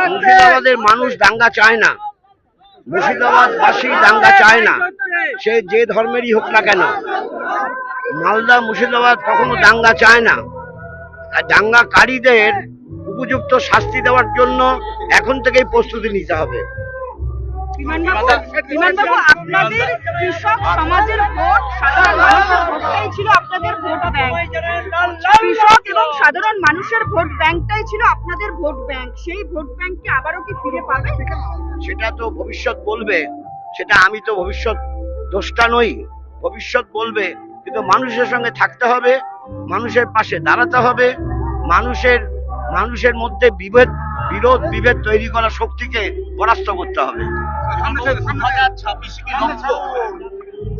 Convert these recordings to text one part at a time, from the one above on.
মুর্শিদাবাদের মানুষ দাঙ্গা চায় না, মুর্শিদাবাদবাসী দাঙ্গা চায় না, সে যে ধর্মেরই হোক না কেন। মালদা মুর্শিদাবাদ কখনো দাঙ্গা চায় না। দাঙ্গাকারীদের উপযুক্ত শাস্তি দেওয়ার জন্য এখন থেকেই প্রস্তুতি নিতে হবে। বিমানবাবু, আপনাদের কৃষক সমাজের ভোট, সাধারণ মানুষের ভোটটাই ছিল আপনাদের ভোট ব্যাংক। কৃষক এবং সাধারণ মানুষের ভোট ব্যাংকটাই ছিল আপনাদের ভোট ব্যাংক। সেই ভোট ব্যাংককে আবারও কি ফিরে পাবে? সেটা তো ভবিষ্যৎ বলবে, সেটা আমি তো ভবিষ্যৎ দ্রষ্টা নই, ভবিষ্যৎ বলবে। কিন্তু মানুষের সঙ্গে থাকতে হবে, মানুষের পাশে দাঁড়াতে হবে, মানুষের মধ্যে বিরোধ বিভেদ তৈরি করা শক্তিকে পরাস্ত করতে হবে।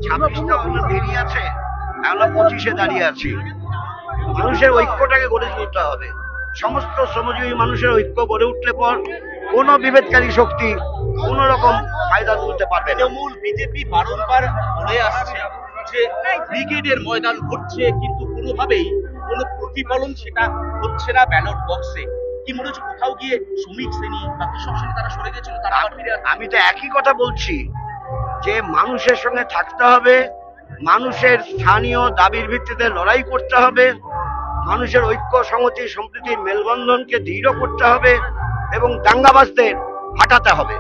26টা দেরি আছে, আমরা 25-এ দাঁড়িয়ে আছি। মানুষের ঐক্যটাকে গড়ে তুলতে হবে। সমস্ত শ্রমজীবী মানুষের ঐক্য গড়ে উঠলে পর কোনো বিভেদকারী শক্তি কোন রকম ফায়দা তুলতে পারবে না। তৃণমূল বিজেপি বারংবার বলে আসছে যে ব্রিগেডের ময়দান ঘটছে, কিন্তু কোনোভাবেই কোনো প্রতিফলন সেটা হচ্ছে না ব্যালট বক্সে। কি মনে হচ্ছে কোথাও গিয়ে শ্রমিক শ্রেণী বা কৃষক শ্রেণী তারা সরে গেছিল, তারা আবার ফিরে আসছে? আমি তো একই কথা বলছি যে মানুষের সঙ্গে থাকতে হবে, মানুষের স্থানীয় দাবির ভিত্তিতে লড়াই করতে হবে, মানুষের ঐক্য সংহতি সম্প্রীতির মেলবন্ধনকে দৃঢ় করতে হবে এবং দাঙ্গাবাজদের হাঁটাতে হবে।